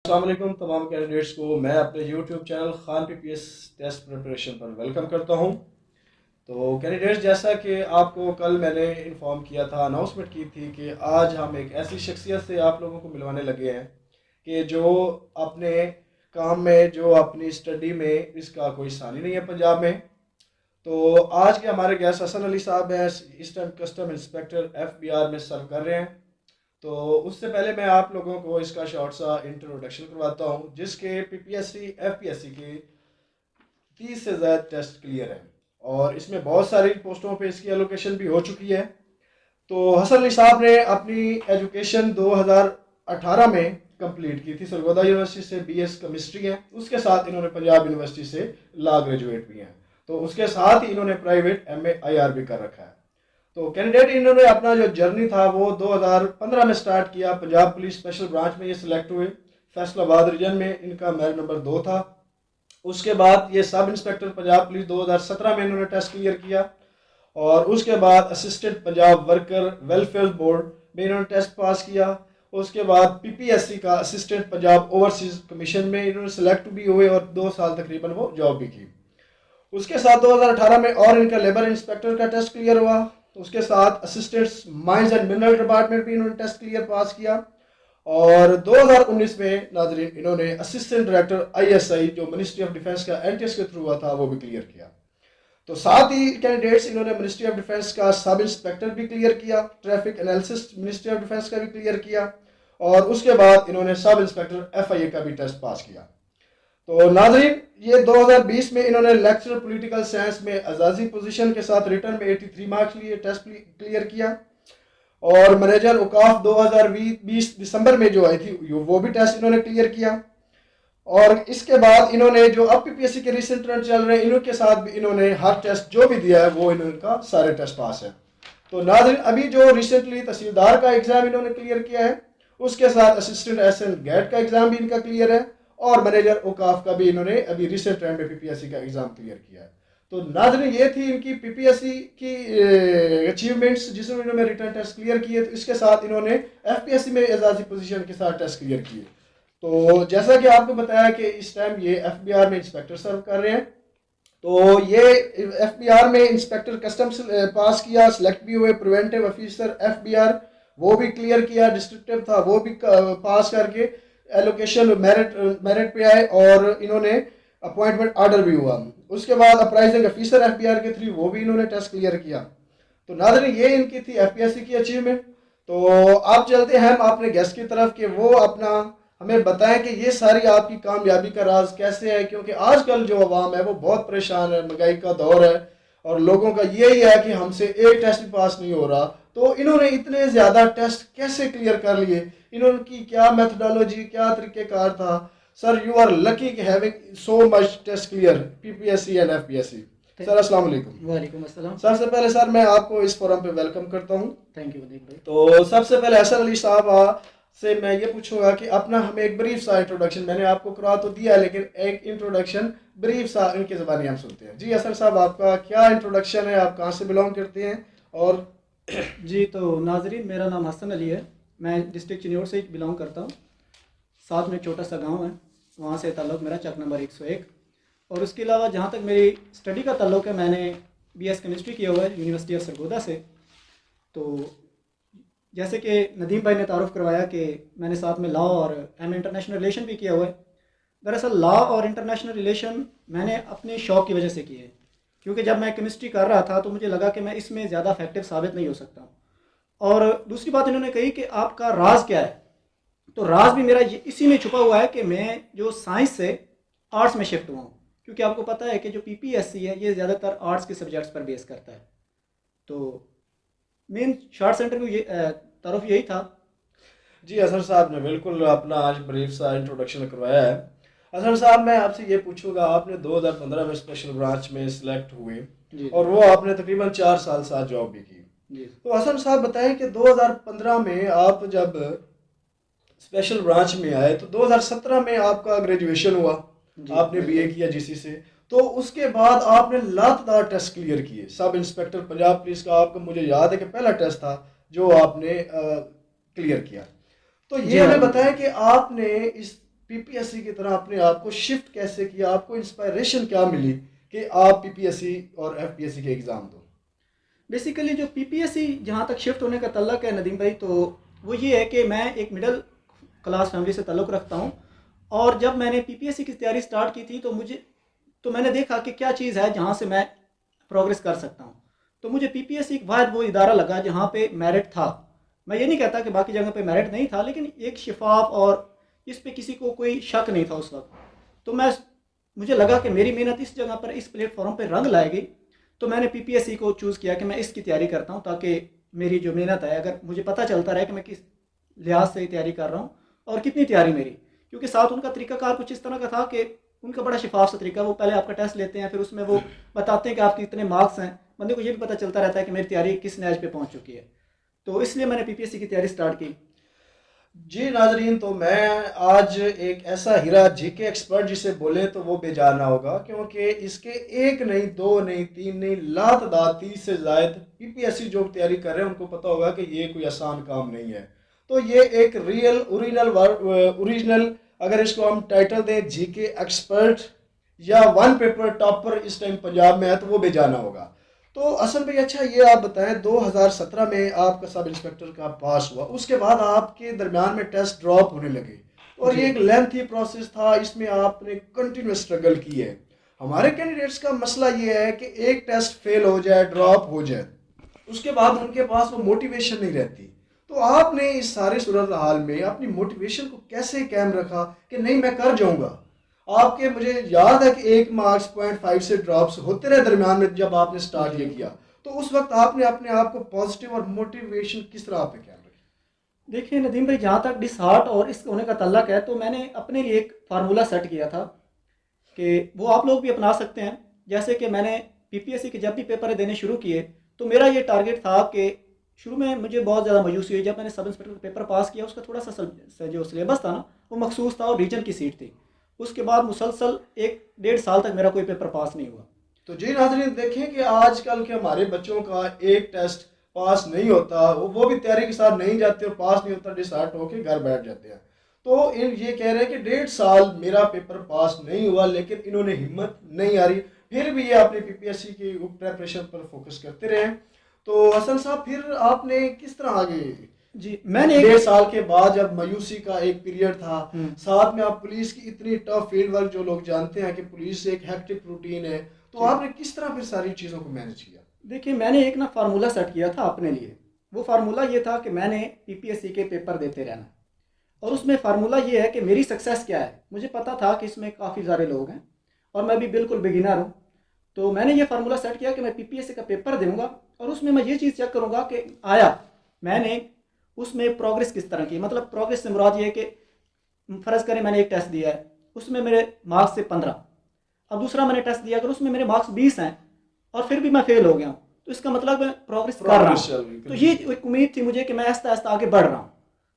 अस्सलाम वालेकुम तमाम कैंडिडेट्स को मैं अपने YouTube channel Khan PPS test preparation पर वेलकम करता हूं। तो कैंडिडेट्स, जैसा कि आपको कल मैंने इन्फॉर्म किया था, अनाउंसमेंट की थी कि आज हम एक ऐसी शख्सियत से आप लोगों को मिलवाने लगे हैं कि जो अपने काम में, जो अपनी स्टडी में, इसका कोई सानी नहीं है पंजाब में। तो आज के हमारे गेस्ट हसन अली साहब हैं, इस टाइम कस्टम इंस्पेक्टर एफबीआर में सर्व कर रहे हैं। तो उससे पहले मैं आप लोगों को इसका शॉर्ट सा इंट्रोडक्शन करवाता हूँ, जिसके पीपीएससी एफपीएससी के 30 से ज़्यादा टेस्ट क्लियर हैं और इसमें बहुत सारी पोस्टों पे इसकी एलोकेशन भी हो चुकी है। तो हसन अली साहब ने अपनी एजुकेशन 2018 में कंप्लीट की थी। सरगोदा यूनिवर्सिटी से बीएस केमिस्ट्री है, उसके साथ इन्होंने पंजाब यूनिवर्सिटी से लॉ ग्रेजुएट भी हैं। तो उसके साथ ही इन्होंने प्राइवेट एमए आईआर भी कर रखा है। तो कैंडिडेट इन्होंने अपना जो जर्नी था वो 2015 में स्टार्ट किया। पंजाब पुलिस स्पेशल ब्रांच में ये सिलेक्ट हुए। फैसलाबाद रीजन में इनका मेरिट नंबर 2 था। उसके बाद ये सब इंस्पेक्टर पंजाब पुलिस 2017 में इन्होंने टेस्ट क्लियर किया और उसके बाद assistant Punjab worker welfare board में इन्होंने टेस्ट पास किया। उसके बाद पीपीएससी का असिस्टेंट पंजाब ओवरसीज कमीशन में इन्होंने सेलेक्ट भी हुए और 2 साल तकरीबन वो जॉब भी की। उसके साथ 2018 में और इनका लेबर इंस्पेक्टर का टेस्ट क्लियर हुआ। उसके साथ assistant mines and mineral department भी इन्होंने टेस्ट क्लियर पास किया और 2019 में नाजरीन इन्होंने असिस्टेंट डायरेक्टर आईएसआई जो मिनिस्ट्री ऑफ डिफेंस का एनटीएस के थ्रू हुआ था वो भी क्लियर किया। तो साथ ही कैंडिडेट्स इन्होंने मिनिस्ट्री ऑफ डिफेंस का सब इंस्पेक्टर भी क्लियर किया, traffic analysis ministry of defence का भी क्लियर किया और उसके बाद इन्होंने सब इंस्पेक्टर एफआईए का भी टेस्ट पास किया। तो नाजरीन, ये 2020 में इन्होंने लेक्चरर पॉलिटिकल साइंस में एजाजी पोजीशन के साथ रिटर्न में 83 मार्क्स लिए टेस्ट क्लियर किया और मैनेजर औकाफ 2020 दिसंबर में जो आई थी वो भी टेस्ट इन्होंने क्लियर किया। और इसके बाद इन्होंने जो अब पीपीएससी के रिसेंट रन चल रहे हैं इनके साथ भी इन्होंने हर टेस्ट जो भी दिया है वो इनका सारे टेस्ट पास है। तो नाज़रीन, अभी जो रिसेंटली तहसीलदार का एग्जाम इन्होंने क्लियर किया है, उसके साथ असिस्टेंट एसएन गेट का एग्जाम भी इनका क्लियर है और मैनेजर औकाफ का भी इन्होंने अभी रिसेंट टाइम में पीपीएससी का एग्जाम क्लियर किया है। तो नाज़रीन, ये थी इनकी पीपीएससी की अचीवमेंट्स जिसमें इन्होंने रिटर्न टेस्ट क्लियर किए। तो इसके साथ इन्होंने एफपीएससी में एजाजी पोजीशन के साथ टेस्ट क्लियर किए। तो जैसा कि आपको बताया कि इस टाइम ये एफबीआर में इंस्पेक्टर सर्व कर रहे हैं। तो ये एफबीआर में इंस्पेक्टर कस्टम्स पास किया, सिलेक्ट भी हुए। प्रिवेंटिव ऑफिसर एफबीआर वो भी क्लियर किया, डिस्ट्रिक्टिव था वो भी पास करके एलोकेशन मेरिट पे आए और इन्होंने अपॉइंटमेंट ऑर्डर भी हुआ। उसके बाद अप्राइजिंग ऑफिसर एफबीआर के थ्रू वो भी इन्होंने टेस्ट क्लियर किया। तो नाज़रीन, ये इनकी थी एफपीएससी की अचीवमेंट। तो आप चलते हैं हम अपने गेस्ट की तरफ कि वो अपना हमें बताएं कि ये सारी आपकी कामयाबी का राज कैसे है, क्योंकि आजकल जो अवाम है वो बहुत परेशान है, महंगाई का दौर है और लोगों का यही है कि हमसे एक टेस्ट भी पास नहीं हो रहा। तो इन्होंने इतने ज़्यादा टेस्ट कैसे क्लियर कर लिए, इन्होंने क्या मेथडोलॉजी, क्या तरीक़ेकार था? Sir, you are lucky having so much test clear PPSC and FPSC. Sir, अस्सलाम वालेकुम। वालेकुम अस्सलाम। सबसे पहले सर मैं आपको इस फोरम पे वेलकम करता हूँ। थैंक यू वदीक भाई। तो सबसे पहले हसन अली साहब से मैं ये पूछूंगा कि अपना हमें एक ब्रीफ सा इंट्रोडक्शन, मैंने आपको करवा तो दिया लेकिन एक इंट्रोडक्शन ब्रीफ सा इनके ज़बानी हम सुनते हैं। जी हसन साहब, आपका क्या इंट्रोडक्शन है, आप कहाँ से बिलोंग करते हैं? और जी, तो नाजरीन, मेरा नाम हसन अली है। मैं डिस्ट्रिक्ट चिन्योट से बिलोंग करता हूँ। साथ में एक छोटा सा गांव है, वहाँ से ताल्लुक़ मेरा चक नंबर 101। और उसके अलावा जहाँ तक मेरी स्टडी का ताल्लुक़ है, मैंने बीएस केमिस्ट्री किया हुआ है यूनिवर्सिटी ऑफ सरगोदा से। तो जैसे कि नदीम भाई ने तारुफ करवाया कि मैंने साथ में लॉ और एम इंटरनेशनल रिलेशन भी किया हुआ है। दरअसल लॉ और इंटरनेशनल रिलेशन मैंने अपने शौक़ की वजह से किए, क्योंकि जब मैं केमिस्ट्री कर रहा था तो मुझे लगा कि मैं इसमें ज़्यादा इफेक्टिव साबित नहीं हो सकता। और दूसरी बात इन्होंने कही कि आपका राज क्या है, तो राज भी मेरा इसी में छुपा हुआ है कि मैं जो साइंस से आर्ट्स में शिफ्ट हुआ हूँ, क्योंकि आपको पता है कि जो पीपीएससी है ये ज़्यादातर आर्ट्स के सब्जेक्ट्स पर बेस करता है। तो मेन शॉर्ट सेंटर में ये तारुफ यही था। जी, असर साहब ने बिल्कुल अपना आज ब्रीफ सा इंट्रोडक्शन करवाया है। असर साहब, मैं आपसे ये पूछूंगा, आपने 2015 में स्पेशल ब्रांच में सिलेक्ट हुए जी और वो आपने तकरीबन 4 साल साथ जॉब भी की। जी तो असर साहब बताएं कि 2015 में आप जब स्पेशल ब्रांच में आए तो 2017 में आपका ग्रेजुएशन हुआ, जी आपने बीए किया जीसी से। तो उसके बाद आपने लातदार टेस्ट क्लियर किए। सब इंस्पेक्टर पंजाब पुलिस का आपका मुझे याद है कि पहला टेस्ट था जो आपने क्लियर किया। तो जी ये हाँ। हमें बताएं कि आपने इस पीपीएससी की तरह अपने आप को शिफ्ट कैसे किया, आपको इंस्पायरेशन क्या मिली कि आप पीपीएससी और एफपीएससी के एग्ज़ाम दो? बेसिकली जो पीपीएससी जहाँ तक शिफ्ट होने का तल्लक है नदीम भाई, तो वो ये है कि मैं एक मिडिल क्लास फैमिली से ताल्लुक़ रखता हूँ। और जब मैंने पीपीएससी की तैयारी स्टार्ट की थी तो मैंने देखा कि क्या चीज़ है जहाँ से मैं प्रोग्रेस कर सकता हूँ। तो मुझे पीपीएससी एक वाहिद वो इदारा लगा जहाँ पे मेरिट था। मैं ये नहीं कहता कि बाकी जगह पे मेरिट नहीं था, लेकिन एक शिफाफ और इस पे किसी को कोई शक नहीं था उस वक्त। तो मुझे लगा कि मेरी मेहनत इस जगह पर, इस प्लेटफॉर्म पर रंग लाएगी। तो मैंने पीपीएससी को चूज़ किया कि मैं इसकी तैयारी करता हूँ, ताकि मेरी जो मेहनत है, अगर मुझे पता चलता रहे कि मैं किस लिहाज से तैयारी कर रहा हूँ और कितनी तैयारी मेरी। क्योंकि साथ उनका तरीकाकार कुछ इस तरह का था कि उनका बड़ा शिफाफ सा तरीका, वो पहले आपका टेस्ट लेते हैं, फिर उसमें वो बताते हैं कि आपके इतने मार्क्स हैं। बंदे को ये भी पता चलता रहता है कि मेरी तैयारी किस नैज पे पहुंच चुकी है। तो इसलिए मैंने पीपीएससी की तैयारी स्टार्ट की। जी नाजरीन, तो मैं आज एक ऐसा हीरा जीके एक्सपर्ट जिसे बोले तो वो बेजाना होगा, क्योंकि इसके एक नहीं, दो नहीं, तीन नहीं, लातदार 30 से जायद पीपीएससी जो तैयारी कर रहे हैं उनको पता होगा कि ये कोई आसान काम नहीं है। तो ये एक रियल ओरिजिनल अगर इसको हम टाइटल दें जीके एक्सपर्ट या वन पेपर टॉपर इस टाइम पंजाब में है तो वो बेजाना होगा। तो असल में अच्छा ये आप बताएं, 2017 में आपका सब इंस्पेक्टर का पास हुआ, उसके बाद आपके दरमियान में टेस्ट ड्रॉप होने लगे और जी ये एक लेंथी प्रोसेस था, इसमें आपने कंटिन्यूस स्ट्रगल की है। हमारे कैंडिडेट्स का मसला ये है कि एक टेस्ट फेल हो जाए, ड्रॉप हो जाए, उसके बाद उनके पास वो मोटिवेशन नहीं रहती। तो आपने इस सारे सूरत हाल में अपनी मोटिवेशन को कैसे कायम रखा कि नहीं मैं कर जाऊंगा? आपके मुझे याद है कि 1 मार्क्स 0.5 से ड्रॉप्स होते रहे दरमियान में जब आपने स्टार्ट जी ये किया। तो उस वक्त आपने अपने आप को पॉजिटिव और मोटिवेशन किस तरह पे कायम रखी? देखिए नदीम भाई, जहाँ तक डिसहार्ट और इस होने का तल्लक है, तो मैंने अपने लिए एक फार्मूला सेट किया था कि वो आप लोग भी अपना सकते हैं। जैसे कि मैंने पीपीएससी के जब भी पेपर देने शुरू किए, तो मेरा ये टारगेट था कि शुरू में मुझे बहुत ज़्यादा मायूसी हुई जब मैंने सब इंस्पेक्टर का पेपर पास किया। उसका थोड़ा सा जो सिलेबस था ना, वो मखसूस था और रीजन की सीट थी। उसके बाद मुसलसल 1 डेढ़ साल तक मेरा कोई पेपर पास नहीं हुआ। तो जी नाजरीन, देखें कि आजकल के हमारे बच्चों का एक टेस्ट पास नहीं होता, वो भी तैयारी के साथ नहीं जाते और पास नहीं होता, डिसहार्ट होके घर बैठ जाते हैं। तो इन ये कह रहे हैं कि 1.5 साल मेरा पेपर पास नहीं हुआ, लेकिन इन्होंने हिम्मत नहीं हारी, फिर भी ये अपनी पीपीएससी की प्रेपरेशन पर फोकस करते रहे। तो हसन साहब, फिर आपने किस तरह आगे? जी मैंने 1.5 साल के बाद जब मायूसी का एक पीरियड था, हम्म, साथ में आप पुलिस की इतनी टफ फील्ड वर्क, जो लोग जानते हैं कि पुलिस एक हेक्टिक रूटीन है, तो जी आपने किस तरह फिर सारी चीज़ों को मैनेज किया? देखिए, मैंने एक ना फार्मूला सेट किया था अपने लिए। वो फार्मूला ये था कि मैंने पीपीएससी के पेपर देते रहना। और अच्छा। उसमें फार्मूला ये है कि मेरी सक्सेस क्या है। मुझे पता था कि इसमें काफ़ी सारे लोग हैं और मैं भी बिल्कुल बिगिनर हूँ। तो मैंने ये फार्मूला सेट किया कि मैं पीपीएससी का पेपर दूंगा और उसमें मैं ये चीज़ चेक करूंगा कि आया मैंने उसमें प्रोग्रेस किस तरह की। मतलब प्रोग्रेस से मुराद ये है कि फ़र्ज़ करें मैंने एक टेस्ट दिया है, उसमें मेरे मार्क्स से 15। अब दूसरा मैंने टेस्ट दिया, अगर उसमें मेरे मार्क्स 20 हैं और फिर भी मैं फेल हो गया हूँ, तो इसका मतलब मैं प्रोग्रेस कर रहा प्रोग्रेस चल हूँ। तो रही ये है। एक उम्मीद थी मुझे कि मैं आहिस्ता आहिस्ता आगे बढ़ रहा हूँ।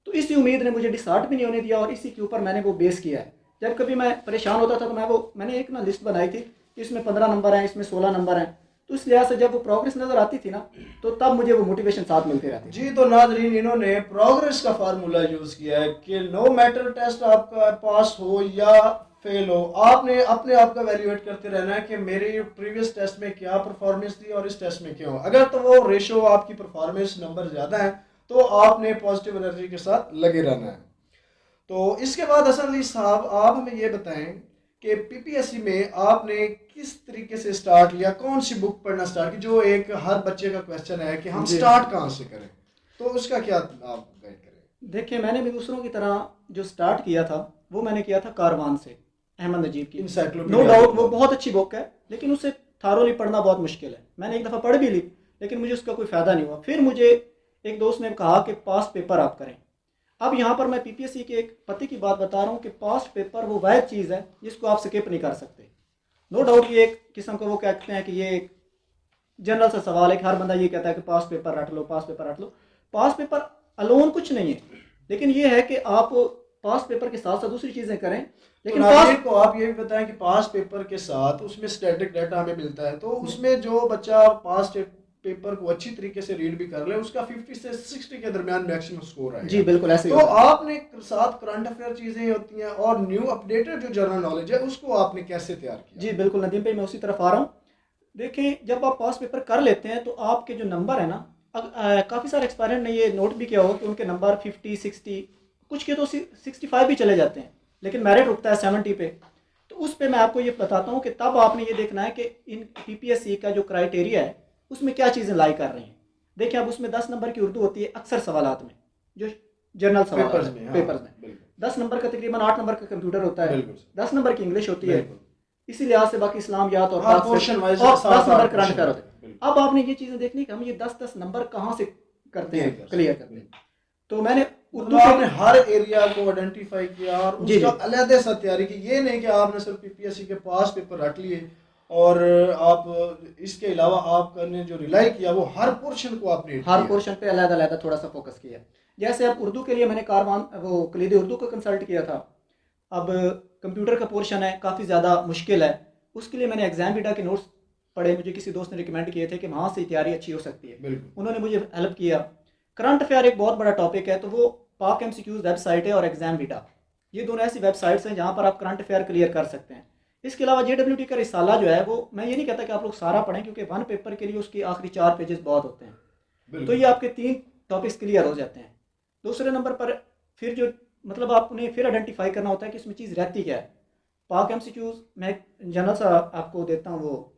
तो इसी उम्मीद ने मुझे डिसहार्ट भी नहीं होने दिया और इसी के ऊपर मैंने वो बेस किया है। जब कभी मैं परेशान होता था तो मैंने एक ना लिस्ट बनाई थी कि इसमें 15 नंबर हैं, इसमें 16 नंबर हैं। तो इस लिहाज से जब वो प्रोग्रेस नज़र आती थी ना, तो तब मुझे वो मोटिवेशन साथ मिलती रहती थी। जी, तो नाजरीन, इन्होंने प्रोग्रेस का फार्मूला यूज किया है कि नो मैटर टेस्ट आपका पास हो या फेल हो, आपने अपने आप का वैल्यूएट करते रहना है कि मेरी प्रीवियस टेस्ट में क्या परफॉर्मेंस थी और इस टेस्ट में क्या हो। अगर तो वो रेशो आपकी परफॉर्मेंस नंबर ज़्यादा है तो आपने पॉजिटिव एनर्जी के साथ लगे रहना है। तो इसके बाद हसन अली साहब, आप हमें ये बताएं कि पीपीएससी में आपने किस तरीके से स्टार्ट लिया, कौन सी बुक पढ़ना स्टार्ट की? जो एक हर बच्चे का क्वेश्चन है कि हम जी स्टार्ट कहाँ से करें, तो उसका क्या आप गाइड करें? देखिए, मैंने भी दूसरों की तरह जो स्टार्ट किया था वो मैंने किया था कारवान से, अहमद नजीब की। नो इंसाइक्लोपीडिया डाउट बुक वो वाली। बहुत अच्छी बुक है, लेकिन उसे थारोली पढ़ना बहुत मुश्किल है। मैंने एक दफ़ा पढ़ भी ली, लेकिन मुझे उसका कोई फ़ायदा नहीं हुआ। फिर मुझे एक दोस्त ने कहा कि पास पेपर आप करें। अब यहाँ पर मैं पीपीएससी के एक पते की बात बता रहा हूँ कि पास्ट पेपर वो वाहिद चीज़ है जिसको आप स्किप नहीं कर सकते। नो डाउट ये एक किस्म का वो कहते हैं कि ये एक जनरल सा सवाल है कि हर बंदा ये कहता है कि पास पेपर रट लो, पास पेपर रट लो। पास पेपर अलोन कुछ नहीं है, लेकिन ये है कि आप पास पेपर के साथ साथ दूसरी चीज़ें करें। तो लेकिन नाज़रीन पास को आप ये भी बताएं कि पास पेपर के साथ उसमें स्टैटिक डाटा हमें मिलता है, तो उसमें जो बच्चा पास पेपर को अच्छी तरीके से रीड भी कर ले, उसका 50 से 60 के दरमियान मैक्सिमम स्कोर आएगा। जी बिल्कुल ऐसे ही तो होता है। आपने साथ करंट अफेयर चीज़ें होती हैं और न्यू अपडेटेड जो जनरल नॉलेज है उसको आपने कैसे तैयार किया? जी बिल्कुल नदीम भाई, मैं उसी तरफ आ रहा हूँ। देखिए, जब आप पास पेपर कर लेते हैं तो आपके जो नंबर है ना, काफ़ी सारे एक्सपायरेंट ने ये नोट भी किया होगा कि उनके नंबर 50 60, कुछ के तो 65 भी चले जाते हैं, लेकिन मेरिट रुकता है 70 पे। तो उस पे मैं आपको ये बताता हूँ कि तब आपने ये देखना है कि इन पीपीएससी का जो क्राइटेरिया है उसमें क्या चीज़ें लाई कर रही हैं। देखिए, अब उसमें 10 नंबर की उर्दू होती है अक्सर सवालात में, जो जनरल सवाल पेपर्स है में, हाँ, पेपर्स में। बिल्कुल 10 नंबर का तकरीबन 8 नंबर का कंप्यूटर होता है, बिल्कुल 10 नंबर की इंग्लिश होती है। बिल्कुल। इसी लिहाज से बाकी इस्लामियात और हाँ, पाक पोर्शन वाइज और 10 नंबर 7 8 करंट पोर्शन अफेयर होते होते हैं, हैं। बिल्कुल अब आपने ये चीज़ें देखनी कि हम ये 10 10 नंबर कहाँ से करते गेन हैं, कर क्लियर सकते करते हैं। हैं। तो मैंने मतलब उर्दू आपने के हर एरिया को आइडेंटिफाई किया और जी उसका जी अलग सा तैयारी की, ये नहीं कि आपने सिर्फ पीपीएससी के पास पेपर रख लिए और आप इसके अलावा आपने जो रिलाई किया वो हर पोर्शन को आपने हिट हर किया। पोर्शन पे अलग अलग थोड़ा सा फोकस किया। जैसे अब उर्दू के लिए मैंने कारवान वो कलीदी उर्दू को कंसल्ट किया था। अब कंप्यूटर का पोर्शन है, काफ़ी ज़्यादा मुश्किल है। उसके लिए मैंने एग्जाम बीटा के नोट्स पढ़े, मुझे किसी दोस्त ने रिकमेंड किए थे कि वहाँ से तैयारी अच्छी हो सकती है, बिल्कुल उन्होंने मुझे हेल्प किया। करंट अफेयर एक बहुत बड़ा टॉपिक है, तो वो पाक एमसीक्यूज वेबसाइट है और एग्जाम बीटा, ये दोनों ऐसी वेबसाइट्स हैं जहाँ पर आप करंट अफेयर क्लियर कर सकते हैं। इसके अलावा जेडब्ल्यूटी का रिसाला जो है, वो मैं ये नहीं कहता कि आप लोग सारा पढ़ें, क्योंकि वन पेपर के लिए उसकी आखिरी 4 पेजेस बहुत होते हैं। तो बिल्कुल ये आपके 3 टॉपिक्स क्लियर हो जाते हैं। दूसरे नंबर पर फिर जो मतलब आपने फिर आइडेंटिफाई करना होता है कि इसमें चीज़ रहती क्या है। पाक एमसीक्यूज मैं जनरल सा आपको देता हूँ, वो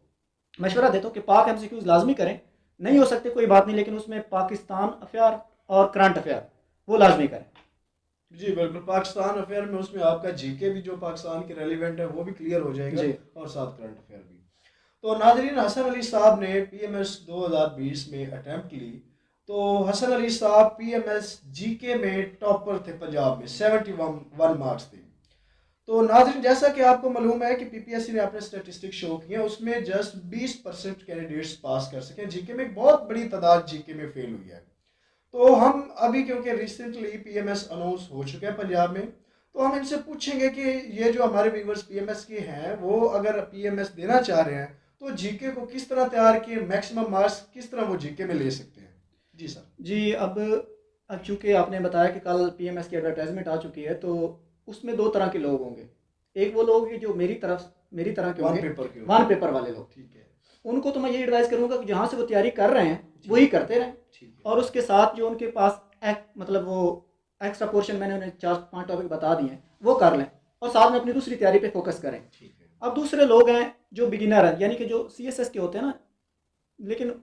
मशवरा देता हूँ कि पाक एमसीक्यूज लाजमी करें। नहीं हो सकते कोई बात नहीं, लेकिन उसमें पाकिस्तान अफेयर और करंट अफेयर वो लाजमी करें। जी बिल्कुल। पाकिस्तान अफेयर में उसमें आपका जीके भी जो पाकिस्तान के रेलिवेंट है वो भी क्लियर हो जाएगा जी और साथ करंट अफेयर भी। तो नाजरीन, हसन अली साहब ने पीएमएस 2020 में अटैम्प्ट ली। तो हसन अली साहब पीएमएस जीके में टॉपर थे, पंजाब में 71 मार्क्स थे। तो नाजरीन, जैसा कि आपको मालूम है कि पीपीएससी ने अपने स्टेटिस्टिक्स शो किए हैं, उसमें जस्ट 20% कैंडिडेट्स पास कर सके। जीके में एक बहुत बड़ी तादाद जीके में फेल हुई है। तो हम अभी क्योंकि रिसेंटली पीएमएस अनाउंस हो चुके हैं पंजाब में, तो हम इनसे पूछेंगे कि ये जो हमारे व्यूवर्स पीएमएस के हैं वो अगर पीएमएस देना चाह रहे हैं तो जीके को किस तरह तैयार किए, मैक्सिमम मार्क्स किस तरह वो जीके में ले सकते हैं। जी सर। जी। अब चूंकि आपने बताया कि कल पीएमएस की एडवर्टाइजमेंट आ चुकी है, तो उसमें 2 तरह के लोग होंगे। एक वो लोग हैं जो मेरी तरह के वन होंगे, पेपर के वन होंगे। पेपर वाले लोग। ठीक है। उनको तो मैं ये एडवाइस करूंगा कि जहाँ से वो तैयारी कर रहे हैं ठीक वही करते रहें। ठीक है। और उसके साथ जो उनके पास मतलब वो एक्स्ट्रा पोर्शन मैंने उन्हें 4 5 टॉपिक बता दिए हैं वो कर लें, और साथ में अपनी दूसरी तैयारी पे फोकस करें। ठीक है। अब दूसरे लोग हैं जो बिगिनर हैं, यानी कि जो सीएसएस के होते हैं ना, लेकिन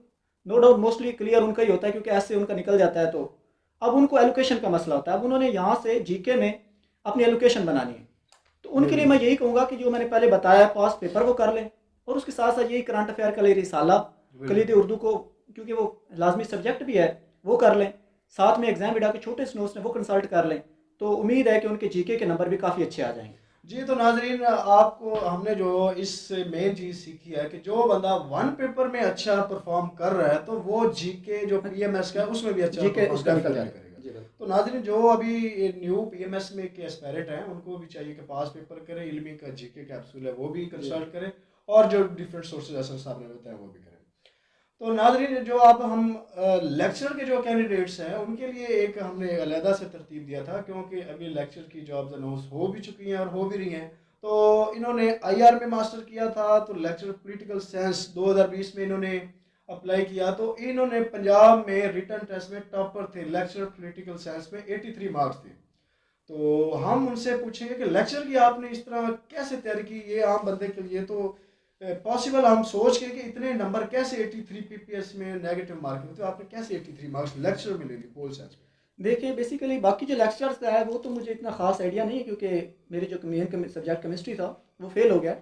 नो डाउट मोस्टली क्लियर उनका ही होता है क्योंकि ऐसे उनका निकल जाता है। तो अब उनको एलोकेशन का मसला होता है। अब उन्होंने यहाँ से जीके में अपनी एलोकेशन बनानी है, तो उनके लिए बिल्कुल मैं यही कहूँगा कि जो मैंने पहले बताया पास पेपर वो कर लें, और उसके साथ साथ यही करंट अफेयर का ले रिसाला कलीद बिल्कुल। उर्दू को, क्योंकि वो लाजमी सब्जेक्ट भी है, वो कर लें। साथ में एग्जाम विडा के छोटे नोट्स हैं वो कंसल्ट कर लें, तो उम्मीद है कि उनके जीके के नंबर भी काफ़ी अच्छे आ जाएंगे। जी, तो नाजरीन, आपको हमने जो इससे मेन चीज़ सीखी है कि जो बंदा वन पेपर में अच्छा परफॉर्म कर रहा है तो वो जीके जो पीएमएस का है उसमें भी अच्छा जीके परफॉर्म उसका निकल डेफिनेटली जाएगा। करेगा। जी बिल्कुल। तो नाजरीन, जो अभी न्यू पीएमएस में के एस्पायरेंट हैं उनको भी चाहिए कि पास पेपर करें, इल्मी का जीके कैप्सूल है वो भी जी कंसल्ट करें और जो डिफरेंट सोर्सेज असर साहब ने बताया वो भी करें। तो नाजरीन, जो अब हम लेक्चर के जो कैंडिडेट्स हैं उनके लिए एक हमने अलहदा से तरतीब दिया था, क्योंकि अभी लेक्चर की जॉब्स अनाउंस हो भी चुकी हैं और हो भी रही हैं। तो इन्होंने आईआर में मास्टर किया था, तो लेक्चर पॉलिटिकल साइंस 2020 में इन्होंने अप्लाई किया। तो इन्होंने पंजाब में रिटन टेस्ट में टॉपर थे, लेक्चर पॉलिटिकल साइंस में 83 मार्क्स थे। तो हम उनसे पूछेंगे कि लेक्चर की आपने इस तरह कैसे तैयारी की, ये आम बंदे के लिए तो पॉसिबल हम सोच के कि इतने नंबर कैसे 83 पीपीएस में नेगेटिव मार्किंग, तो आपने कैसे 83 मार्क्स लेक्चर में ले ली पोल साइंस में। देखिए, बेसिकली बाकी जो लेक्चर्स का है वो तो मुझे इतना खास आइडिया नहीं है, क्योंकि मेरी जो मेन सब्जेक्ट केमिस्ट्री था वो फेल हो गया।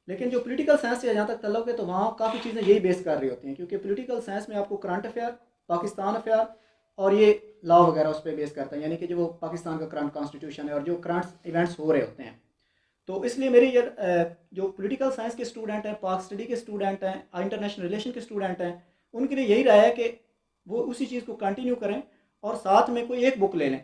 लेकिन जो पॉलिटिकल साइंस से जहाँ तक तल्लुक़ है, तो वहाँ काफ़ी चीज़ें यही बेस कर रही होती हैं, क्योंकि पॉलिटिकल साइंस में आपको करंट अफेयर, पाकिस्तान अफेयर और ये लॉ वगैरह उस पर बेस करता है, यानी कि जो वो पाकिस्तान का करंट कॉन्स्टिट्यूशन है और जो करंट इवेंट्स हो रहे होते हैं। तो इसलिए मेरी ये जो पॉलिटिकल साइंस के स्टूडेंट हैं, पाक स्टडी के स्टूडेंट हैं, इंटरनेशनल रिलेशन के स्टूडेंट हैं, उनके लिए यही राय है कि वो उसी चीज़ को कंटिन्यू करें और साथ में कोई एक बुक ले लें।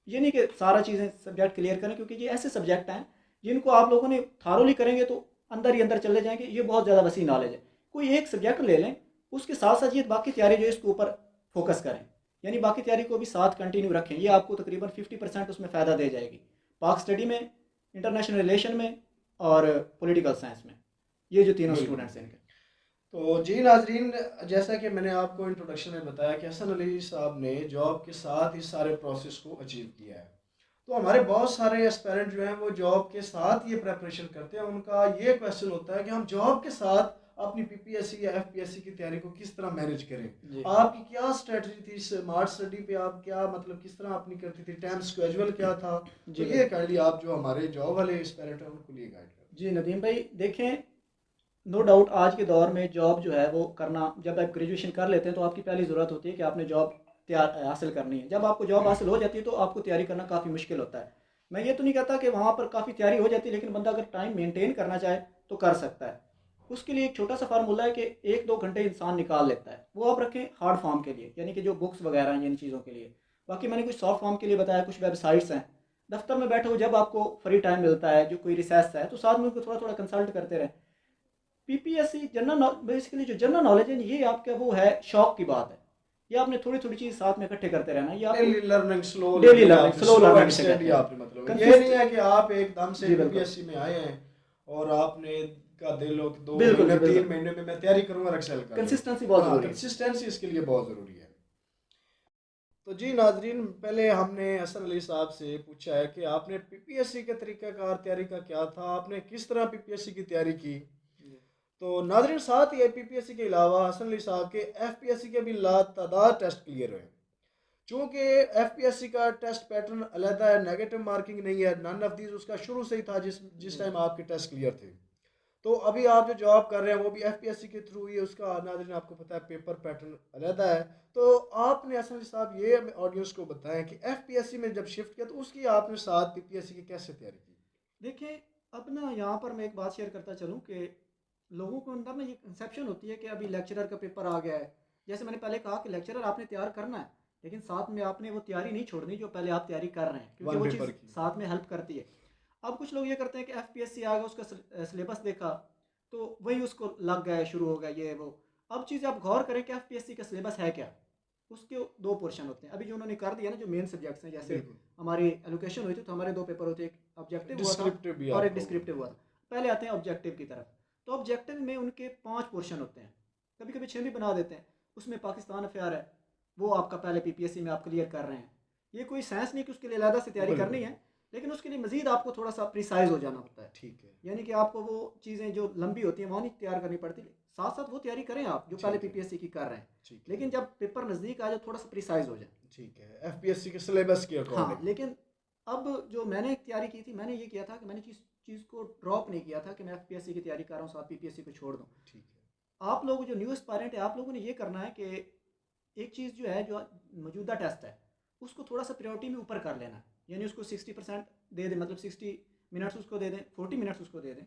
ये नहीं कि सारा चीज़ें सब्जेक्ट क्लियर करें, क्योंकि ये ऐसे सब्जेक्ट हैं जिनको आप लोगों ने थारोली करेंगे तो अंदर ही अंदर चले जाएंगे। ये बहुत ज़्यादा वसी नॉलेज है। कोई एक सब्जेक्ट ले लें उसके साथ साथ ये बाकी तैयारी जो है इसके ऊपर फोकस करें, यानी बाकी तैयारी को भी साथ कंटिन्यू रखें। ये आपको तकरीबन 50% उसमें फ़ायदा दे जाएगी, पाक स्टडी में, इंटरनेशनल रिलेशन में और पॉलिटिकल साइंस में। ये जो तीनों बिल्कुल। स्टूडेंट्स हैं इनके। तो जी नाजरीन, जैसा कि मैंने आपको इंट्रोडक्शन में बताया कि हसन अली साहब ने जॉब के साथ इस सारे प्रोसेस को अचीव किया है। तो हमारे बहुत सारे एस्पेरेंट जो हैं वो जॉब के साथ ये प्रेपरेशन करते हैं। उनका ये क्वेश्चन होता है कि हम जॉब के साथ अपनी पीपीएससी या एफपीएससी की तैयारी को किस तरह मैनेज करें। जी आपकी क्या स्ट्रेटजी थी स्मार्ट स्टडी पे? आप क्या मतलब किस तरह अपनी करती थी? टाइम स्केड्यूल क्या था? जी तो ये बिल्कुल। काइंडली आप जो हमारे जॉब वाले एस्पेरेंट हैं उनको लिए गाइड करें। जी नदीम भाई देखें, नो डाउट आज के दौर में जॉब जो है वो करना, जब आप ग्रेजुएशन कर लेते हैं तो आपकी पहली ज़रूरत होती है कि आपने जॉब तैयार हासिल करनी है। जब आपको जॉब हासिल हो जाती है तो आपको तैयारी करना काफ़ी मुश्किल होता है। मैं ये तो नहीं कहता कि वहाँ पर काफ़ी तैयारी हो जाती है, लेकिन बंदा अगर टाइम मेंटेन करना चाहे तो कर सकता है। उसके लिए एक छोटा सा फार्मूला है कि 1-2 घंटे इंसान निकाल लेता है, वो आप रखें हार्ड फॉर्म के लिए, यानी कि जो बुक्स वगैरह हैं इन चीज़ों के लिए। बाकी मैंने कुछ सॉफ्ट फॉर्म के लिए बताया, कुछ वेबसाइट्स हैं। दफ्तर में बैठे हो जब आपको फ्री टाइम मिलता है, जो कोई रिसर्च है, तो साथ में उनको थोड़ा थोड़ा कंसल्ट करते रहें। पीपीएससी जनरल बेसिकली जो जनरल नॉलेज है ये आपका वो है, शौक की बात है। ये आपने थोड़ी थोड़ी चीज़ साथ में इकट्ठे करते रहना, ये आपको daily learning, slow daily learning, learning, आपने स्लो स्लो लर्निंग एंड इसे स्टडी कहते हैं। आपने मतलब ये नहीं कंसिस्ट है कि आप एकदम से जी बिल्कुल पीपीएससी में आए हैं और आपने का दिल हो कि दो बिल्कुल महीने जी बिल्कुल। 3 महीने में मैं तैयारी करूंगा और एक्सेल कर लूँ। कंसिस्टेंसी बहुत हाँ, ज़रूरी है। कंसिस्टेंसी इसके लिए बहुत ज़रूरी है। तो जी नाजरीन, पहले हमने हसन अली साहब से पूछा है कि आपने पीपीएससी के तरीक़ाकार तैयारी का क्या था, आपने किस तरह पीपीएससी की तैयारी की। जी तो नाजरीन, साथ ही पीपीएससी के अलावा हसन अली साहब के एफपीएससी के भी लातादार टेस्ट क्लियर हुए। चूँकि एफपीएससी का टेस्ट पैटर्न अलहदा है, नेगेटिव मार्किंग नहीं है, नन ऑफ दीज उसका शुरू से ही था जिस जिस जी टाइम आपके टेस्ट क्लियर थे। तो अभी आप जो जॉब कर रहे हैं वो भी एफपीएससी के थ्रू ही है, उसका नाज़रीन आपको पता है पेपर पैटर्न अलहदा है। तो आपने हसन साहब ये ऑडियंस को बताएं कि एफपीएससी में जब शिफ्ट किया तो उसकी आपने साथ पीपीएससी की कैसे तैयारी की? देखिए, अब ना यहाँ पर मैं एक बात शेयर करता चलूँ कि लोगों को अंदर ना ये कंसेप्शन होती है कि अभी लेक्चरर का पेपर आ गया है। जैसे मैंने पहले कहा कि लेक्चरर आपने तैयार करना है, लेकिन साथ में आपने वो तैयारी नहीं छोड़नी जो पहले आप तैयारी कर रहे हैं, क्योंकि वन वो चीज़ पेपर की। साथ में हेल्प करती है। अब कुछ लोग ये करते हैं कि एफपीएससी आ गया, उसका सिलेबस देखा तो वही उसको लग गया, शुरू हो गया ये वो। अब चीज़ आप गौर करें कि एफपीएससी का सिलेबस है क्या। उसके दो पोर्शन होते हैं अभी जो उन्होंने कर दिया ना, जो मेन सब्जेक्ट्स हैं। जैसे बिल्कुल। हमारी एलोकेशन हुई थी तो हमारे दो पेपर होते, एक ऑब्जेक्टिव हुआ था डिस्क्रिप्टिव भी और एक आपका होगा। डिस्क्रिप्टिव हुआ था। पहले आते हैं ऑब्जेक्टिव की तरफ। तो ऑब्जेक्टिव में उनके 5 पोर्शन होते हैं, कभी कभी 6 भी बना देते हैं। उसमें पाकिस्तान अफेयर है, वो आपका पहले पीपीएससी में आप क्लियर कर रहे हैं। ये कोई साइंस नहीं कि उसके लिए अलहदा से तैयारी करनी बिल्कुल। है, लेकिन उसके लिए मजीद आपको थोड़ा सा प्रिसाइज हो जाना होता है। ठीक है। यानी कि आपको वो चीज़ें जो लंबी होती हैं वहाँ नहीं तैयार करनी पड़ती, साथ साथ वो तैयारी करें आप जो पहले ठीक है। पीपीएससी की कर रहे हैं। ठीक है। लेकिन जब पेपर नज़दीक आ जाए थोड़ा सा प्रिसाइज हो जाए। ठीक है, एफपीएससी के सिलेबस के हाँ, अकॉर्डिंग। लेकिन अब जो मैंने तैयारी की थी, मैंने ये किया था कि मैंने चीज़ को ड्रॉप नहीं किया था कि मैं एफपीएससी की तैयारी कर रहा हूँ साथ पीपीएससी को छोड़ दूँ। ठीक है। आप लोग जो न्यू एस्पायरेंट है, आप लोगों ने ये करना है कि एक चीज़ जो है, जो मौजूदा टेस्ट है, उसको थोड़ा सा प्रायोरिटी में ऊपर कर लेना है। यानी उसको 60% दे दें, मतलब 60 मिनट्स उसको दे दें, 40 मिनट्स उसको दे दें।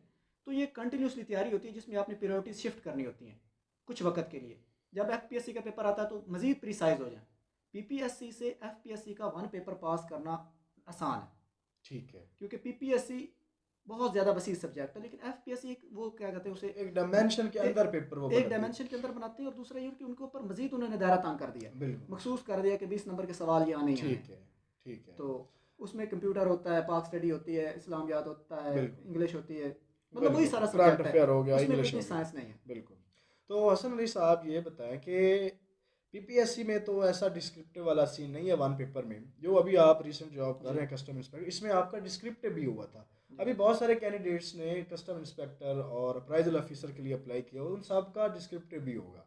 तो ये कंटिन्यूसली तैयारी होती है जिसमें आपने प्रायोरिटी शिफ्ट करनी होती हैं कुछ वक्त के लिए। जब एफपीएससी का पेपर आता है तो मज़ीद प्रिसाइज हो जाए। पीपीएससी से एफपीएससी का वन पेपर पास करना आसान है, ठीक है। क्योंकि पीपीएससी बहुत ज़्यादा वसी सब्जेक्ट है, लेकिन एफपीएससी एक वो क्या कहते हैं उसे, एक डायमेंशन के अंदर पेपर वो एक बनाती है। डायमेंशन के अंदर बनाते हैं। और दूसरा ये कि उनके ऊपर मजीद उन्होंने दायरा तंग कर दिया, बिल्कुल। मखसूस कर दिया कि 20 नंबर के सवाल ये आने ही आने। ठीक है। ठीक है। तो उसमें कंप्यूटर होता है, पाक स्टडी होती है, इस्लामियात होता है, बिल्कुल। इंग्लिश होती है, मतलब वही बिल्कुल, सारा करंट सब्जेक्ट है। अफेयर हो गया, उसमें कोई इंग्लिश इतनी हो गया। साइंस नहीं है। बिल्कुल। तो हसन अली साहब ये बताएं कि पीपीएससी में तो ऐसा डिस्क्रिप्टिव वाला सीन नहीं है वन पेपर में, जो अभी आप रिसेंट जॉब कर जी रहे हैं कस्टम इंस्पेक्टर, इसमें आपका डिस्क्रिप्टिव भी हुआ था। जी अभी बहुत सारे कैंडिडेट्स ने कस्टम इंस्पेक्टर और अप्राइजल ऑफिसर के लिए अप्लाई किया, उन सब का डिस्क्रिप्टिव भी होगा।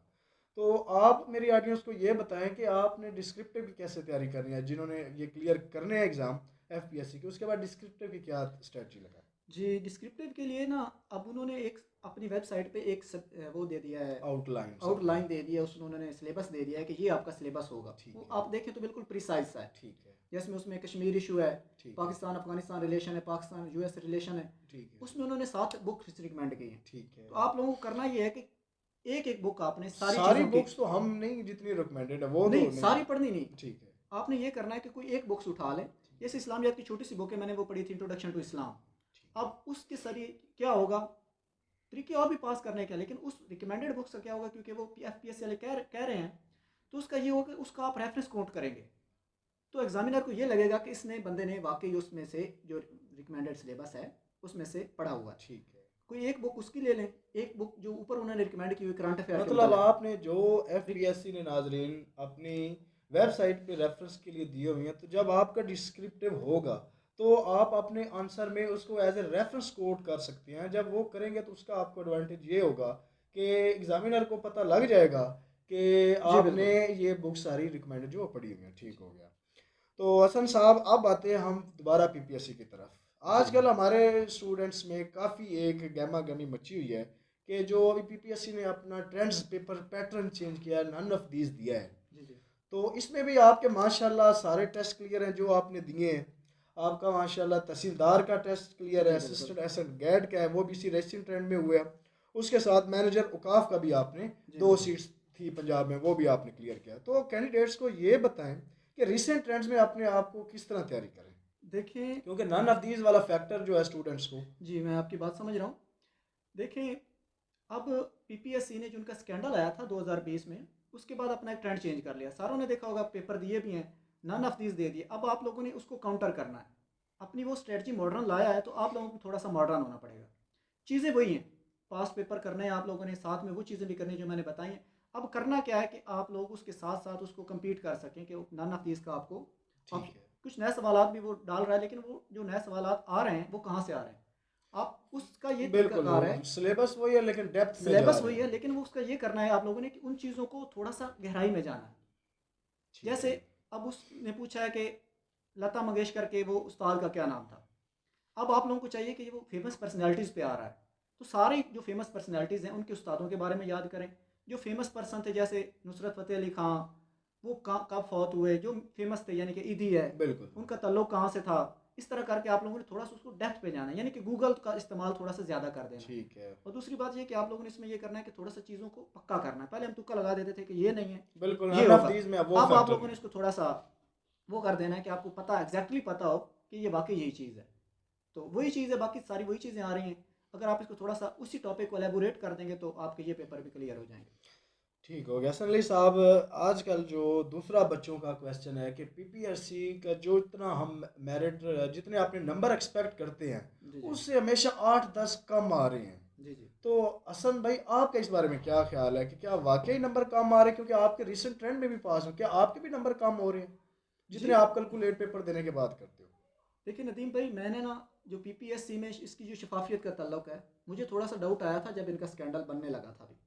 तो आप मेरी ऑडियंस को ये बताएं कि आपने डिस्क्रिप्टिव की कैसे तैयारी करनी है, जिन्होंने ये क्लियर करने हैं एग्ज़ाम एफपीएससी के, उसके बाद डिस्क्रिप्टिव की क्या स्ट्रेटजी लगा? जी। डिस्क्रिप्टिव के लिए ना, अब उन्होंने एक अपनी वेबसाइट पे एक वो दे दिया है, आउटलाइन सबकी। आउटलाइन दे दिया, उसमें उन्होंने सिलेबस दे दिया है कि ये आपका सिलेबस होगा। ठीक वो है। आप देखें तो बिल्कुल प्रिसाइज सा है। ठीक है। जिसमें उसमें कश्मीर इशू है, ठीक है। पाकिस्तान अफगानिस्तान रिलेशन है, पाकिस्तान यूएस रिलेशन है, ठीक है। उसमें उन्होंने 7 बुक्स रिकमेंड की हैं। ठीक है। तो आप लोगों को करना ये है कि एक एक बुक आपने सारी सारी चीज़ों की, बुक्स तो हम नहीं, जितनी रिकमेंडेड है वो तो नहीं नहीं। सारी पढ़नी नहीं, ठीक है। आपने ये करना है कि कोई एक बुक्स उठा लें। जैसे इस्लामियात की छोटी सी बुक है, मैंने वो पढ़ी थी, इंट्रोडक्शन टू इस्लाम। ठीक है। अब उसके सरी क्या होगा, तरीके और भी पास करने के, लेकिन उस रिकमेंडेड बुक्स का क्या होगा, क्योंकि वो एफपीएससी वाले कह रहे हैं, तो उसका ये होगा कि उसका आप रेफरेंस कोट करेंगे, तो एग्जामिनर को ये लगेगा कि इसने बंदे ने वाकई उसमें से जो रिकमेंडेड सिलेबस है उसमें से पढ़ा हुआ है। ठीक है। कोई एक बुक उसकी ले लें, एक बुक जो ऊपर उन्होंने रिकमेंड की हुई करंट अफेयर के मतलब मतलब आपने जो एफपीएससी ने नाजरीन अपनी वेबसाइट पे रेफरेंस के लिए दिए हुए हैं, तो जब आपका डिस्क्रिप्टिव होगा तो आप अपने आंसर में उसको एज ए रेफरेंस कोट कर सकते हैं। जब वो करेंगे तो उसका आपको एडवांटेज ये होगा कि एग्जामिनर को पता लग जाएगा कि जी आपने बिल्कुल। ये बुक सारी रिकमेंडेड जो पढ़ी हुई हैं। ठीक हो गया। तो हसन साहब, अब आते हैं हम दोबारा पीपीएससी की तरफ। जी आजकल हमारे स्टूडेंट्स में काफ़ी एक गहमा गहमी मची हुई है कि जो अभी पीपीएससी ने अपना ट्रेंड्स पेपर पैटर्न चेंज किया है, नन ऑफ दीज दिया है, जी जी तो इसमें भी आपके माशाल्लाह सारे टेस्ट क्लियर हैं जो आपने दिए हैं। आपका माशाल्लाह तहसीलदार का टेस्ट क्लियर है, जी बिल्कुल। असिस्टेंट एसेंट गैड का है, वो भी इसी रेसिंग ट्रेंड में हुआ है। उसके साथ मैनेजर औकाफ का भी आपने जी 2 सीट्स थी पंजाब में, वो भी आपने क्लियर किया। तो कैंडिडेट्स को ये बताएं कि रिसेंट ट्रेंड्स में अपने आप को किस तरह तैयारी करें, देखिए। क्योंकि नन ऑफ दीज वाला फैक्टर जो है स्टूडेंट्स को। जी मैं आपकी बात समझ रहा हूँ। देखिए, अब पीपीएससी ने जो उनका स्कैंडल आया था 2020 में, उसके बाद अपना एक ट्रेंड चेंज कर लिया। सारों ने देखा होगा, पेपर दिए भी हैं, नन ऑफ दीज दे दिए। अब आप लोगों ने उसको काउंटर करना है। अपनी वो स्ट्रेटजी मॉडर्न लाया है, तो आप लोगों को थोड़ा सा मॉडर्न होना पड़ेगा। चीज़ें वही हैं, पास पेपर करने हैं आप लोगों ने, साथ में वो चीज़ें भी करनी जो मैंने बताई हैं। अब करना क्या है कि आप लोग उसके साथ साथ उसको कम्पीट कर सकें, कि नन ऑफ दीज का आपको ठीक ऑप्शन। है। कुछ नए सवाल भी वो डाल रहा है, लेकिन वो जो नए सवाल आ रहे हैं वो कहाँ से आ रहे हैं, आप उसका ये बिल्कुल, तरीकाकार है। सिलेबस वही है लेकिन डेप्थ में जा सिलेबस रहे वही है, हैं। लेकिन वो उसका ये करना है आप लोगों ने कि उन चीज़ों को थोड़ा सा गहराई में जाना है। ठीक जैसे है। अब उसने पूछा है कि लता मंगेशकर के वो उस्ताद का क्या नाम था। अब आप लोगों को चाहिए कि वो फेमस पर्सनैलिटीज़ पे आ रहा है, तो सारी जो फेमस पर्सनैलिटीज़ हैं उनके उस्तादों के बारे में याद करें। जो फेमस पर्सन थे, जैसे नुसरत फ़तेह अली खां, वो कब फौत हुए, जो फेमस थे, यानी कि ईदी है, बिल्कुल। उनका तल्लुक कहाँ से था। इस तरह करके आप लोगों ने थोड़ा सा उसको डेप्थ पे जाना है, यानी कि गूगल का इस्तेमाल थोड़ा सा ज़्यादा कर देना है। ठीक है। और दूसरी बात ये कि आप लोगों ने इसमें ये करना है कि थोड़ा सा चीज़ों को पक्का करना है। पहले हम तुक्का लगा देते थे कि ये नहीं है, बिल्कुल, ये नन ऑफ होगा। दीज में अब वो अब आप फैक्टर लोगों ने नहीं। इसको थोड़ा सा वो कर देना है कि आपको पता एग्जैक्टली पता हो कि ये वाकई यही चीज़ है। तो वही चीज़ है, बाकी सारी वही चीज़ें आ रही हैं। अगर आप इसको थोड़ा सा उसी टॉपिक को एलेबोरेट कर देंगे तो आपके ये पेपर भी क्लियर हो जाएंगे। ठीक हो गया। सनली साहब, आजकल जो दूसरा बच्चों का क्वेश्चन है कि पीपीएससी का जो इतना हम मेरिट, जितने अपने नंबर एक्सपेक्ट करते हैं जी जी उससे हमेशा 8-10 कम आ रहे हैं। जी जी तो हसन भाई, आपका इस बारे में क्या ख्याल है कि क्या वाकई नंबर कम आ रहे हैं? क्योंकि आपके रिसेंट ट्रेंड में भी पास हो, क्या आपके भी नंबर कम हो रहे हैं जी। जितने आप कैलकुलेट पेपर देने के बाद करते हो? देखिए नदीम भाई, मैंने ना जो पीपीएससी में इसकी जो शफाफियत का तल्लुक है, मुझे थोड़ा सा डाउट आया था जब इनका स्कैंडल बनने लगा था अभी।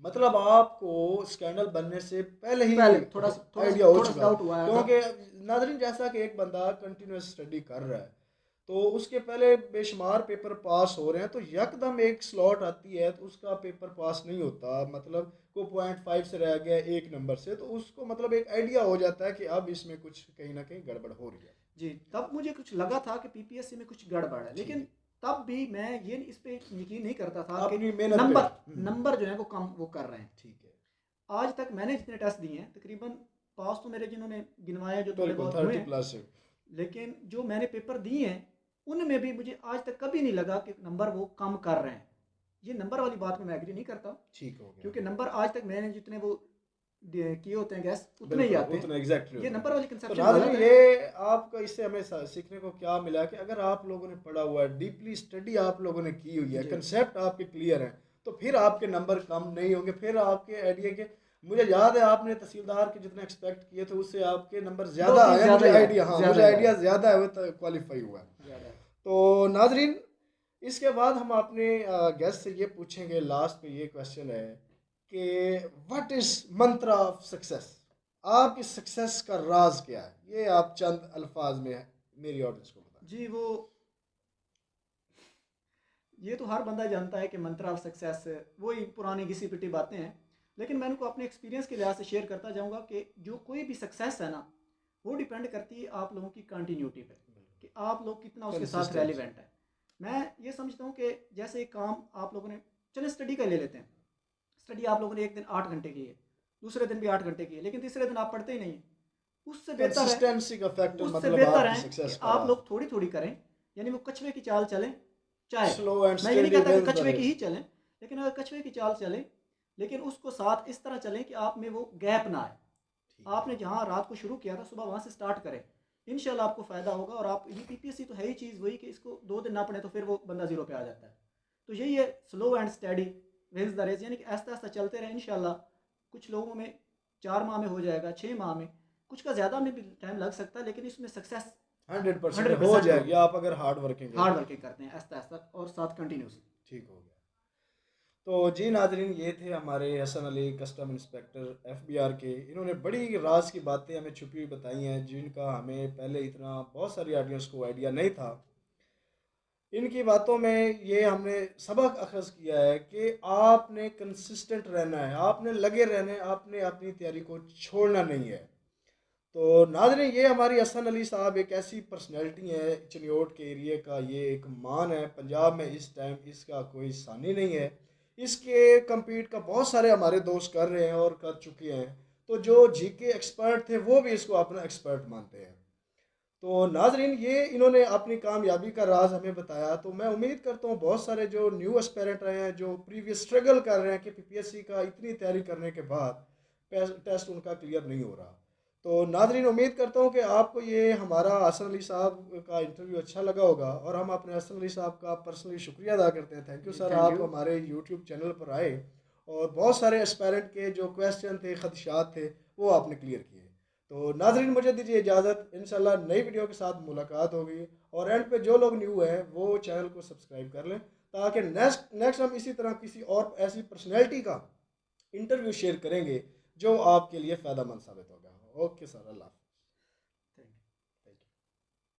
मतलब आपको स्कैंडल बनने से पहले ही पहले आइडिया हो थोड़ा सा चुका? डाउट हुआ आया था। क्योंकि नाजरीन, जैसा कि एक बंदा कंटिन्यूस स्टडी कर रहा है तो उसके पहले बेशुमार पेपर पास हो रहे हैं, तो यकदम एक स्लॉट आती है तो उसका पेपर पास नहीं होता, मतलब को 0.5 से रह गया 1 नंबर से, तो उसको मतलब एक आइडिया हो जाता है कि अब इसमें कुछ कहीं ना कहीं गड़बड़ हो रही है। जी, तब मुझे कुछ लगा था कि पीपीएससी में कुछ गड़बड़ है, ठीक लेकिन है। तब भी मैं ये इस पे यकीन नहीं करता था कि अपनी मेहनत पे। नंबर नंबर जो है वो कम वो कर रहे हैं। ठीक है। आज तक मैंने जितने टेस्ट दिए हैं, तकरीबन पास तो मेरे जिन्होंने गिनवाए जो थोड़े बिल्कुल, बहुत हुए 30 हैं, प्लस है। लेकिन जो मैंने पेपर दिए हैं उनमें भी मुझे आज तक कभी नहीं लगा कि नंबर वो कम कर रहे हैं। ये नंबर वाली बात में मैं एग्री नहीं करता, ठीक हो गया। क्योंकि नंबर आज तक मैंने जितने वो किए होते हैं गैस, उतने ही बिल्कुल आते हैं। उतना एग्जैक्टली ये उतना नंबर ही। वाली तो कंसेप्शन नाज़रीन, गलत है। ये आपको इससे हमें सीखने को क्या मिला कि अगर आप लोगों ने पढ़ा हुआ है, डीपली स्टडी आप लोगों ने की हुई है, जी कंसेप्ट आपके क्लियर हैं, तो फिर आपके नंबर कम नहीं होंगे। फिर आपके आइडिया के, मुझे याद है आपने तहसीलदार के जितने एक्सपेक्ट किए थे उससे आपके नंबर दो ज़्यादा तीन आए हैं। ज़्यादा मुझे ही आए, आइडिया, हाँ मुझे ज़्यादा ही आए, आइडिया ज़्यादा है, वो तो क्वालिफाई हुआ है। ज़्यादा है। तो नाजरीन, इसके बाद हम अपने गेस्ट से ये पूछेंगे, लास्ट में ये क्वेश्चन है कि व्हाट इज मंत्र ऑफ सक्सेस? आपकी सक्सेस का राज क्या है? ये आप चंद अल्फाज में मेरी ऑडियंस को बताएं। जी वो ये तो हर बंदा जानता है कि मंत्र ऑफ सक्सेस वही पुरानी घिसी पिटी बातें हैं, लेकिन मैं उनको अपने एक्सपीरियंस के लिहाज से शेयर करता जाऊंगा कि जो कोई भी सक्सेस है ना, वो डिपेंड करती है आप लोगों की कंटिन्यूटी पे, कि आप लोग कितना उसके साथ कंसिस्टेंसी। रेलिवेंट है। मैं ये समझता हूँ कि जैसे एक काम आप लोगों ने, चले स्टडी का ले लेते हैं। स्टडी आप लोगों ने एक दिन 8 घंटे की है, दूसरे दिन भी 8 घंटे की है, लेकिन तीसरे दिन आप पढ़ते ही नहीं। उससे बेहतर है कंसिस्टेंसी का फैक्टर उससे मतलब बेहतर आपकी है कि सक्सेस का आप राज। लोग थोड़ी थोड़ी करें, यानी वो कछुए की चाल चलें। चाहे स्लो एंड मैं ये नहीं स्टेडी कहता कि विंस द कछुए की रेस। ही चलें, लेकिन अगर कछुए की चाल चलें, लेकिन उसको साथ इस तरह चलें कि आप में वो गैप ना आए। ठीक है। आपने जहाँ रात को शुरू किया था, सुबह वहाँ से स्टार्ट करें, इंशाल्लाह आपको फ़ायदा होगा। और आप ये पीपीएससी तो है ही चीज़ वही कि इसको 2 दिन ना पढ़े तो फिर वो बंदा ज़ीरो पे आ जाता है। तो यही है, slow and study wins the race, यानी कि आहिस्ता आहिस्ता चलते रहें इंशाल्लाह। कुछ लोगों में 4 माह में हो जाएगा, 6 माह में, कुछ का ज़्यादा में भी टाइम लग सकता है, लेकिन इसमें सक्सेस 100% हो 100% जाएगी, होगी। आप अगर हार्ड वर्किंग हो हार्ड तो। वर्किंग करते हैं आहिस्ता आहिस्ता और साथ कंटिन्यूसली। ठीक हो गया। तो जी नाजरीन, ये थे हमारे Hasan Ali, custom inspector FBR के। इन्होंने बड़ी राज की बातें हमें छुपी हुई बताई हैं, जिनका हमें पहले इतना बहुत सारी ऑडियंस को आइडिया नहीं था। इनकी बातों में ये हमने सबक अखज़ किया है कि आपने कंसिस्टेंट रहना है, आपने लगे रहना है, आपने अपनी तैयारी को छोड़ना नहीं है। तो नाज़रीन, ये हमारी हसन अली साहब एक ऐसी पर्सनैलिटी है, चिन्योट के एरिया का ये एक मान है पंजाब में। इस टाइम इसका कोई सानी नहीं है। इसके compete का बहुत सारे हमारे दोस्त कर रहे हैं और कर चुके हैं। तो जो जीके एक्सपर्ट थे वो भी इसको अपना एक्सपर्ट मानते हैं। तो नाजरीन, ये इन्होंने अपनी कामयाबी का राज हमें बताया। तो मैं उम्मीद करता हूँ बहुत सारे जो न्यू एस्पेरेंट रहे हैं, जो प्रीवियस स्ट्रगल कर रहे हैं कि पीपीएससी का इतनी तैयारी करने के बाद टेस्ट उनका क्लियर नहीं हो रहा। तो नाजरीन, उम्मीद करता हूँ कि आपको ये हमारा हसन अली साहब का इंटरव्यू अच्छा लगा होगा, और हम अपने हसन अली साहब का पर्सनली शुक्रिया अदा करते हैं। थैंक यू जी सर, थैंक आप यू। हमारे यूट्यूब चैनल पर आए और बहुत सारे एस्पेरेंट के जो क्वेश्चन थे, खदशात थे, वो आपने क्लियर किए। तो नाजरीन, मुझे दीजिए इजाज़त। इंशाल्लाह नई वीडियो के साथ मुलाकात होगी। और एंड पे जो लोग न्यू हैं वो चैनल को सब्सक्राइब कर लें, ताकि नेक्स्ट नेक्स्ट हम इसी तरह किसी और ऐसी पर्सनैलिटी का इंटरव्यू शेयर करेंगे जो आपके लिए फ़ायदा मंद साबित होगा। ओके सर, अल्लाह।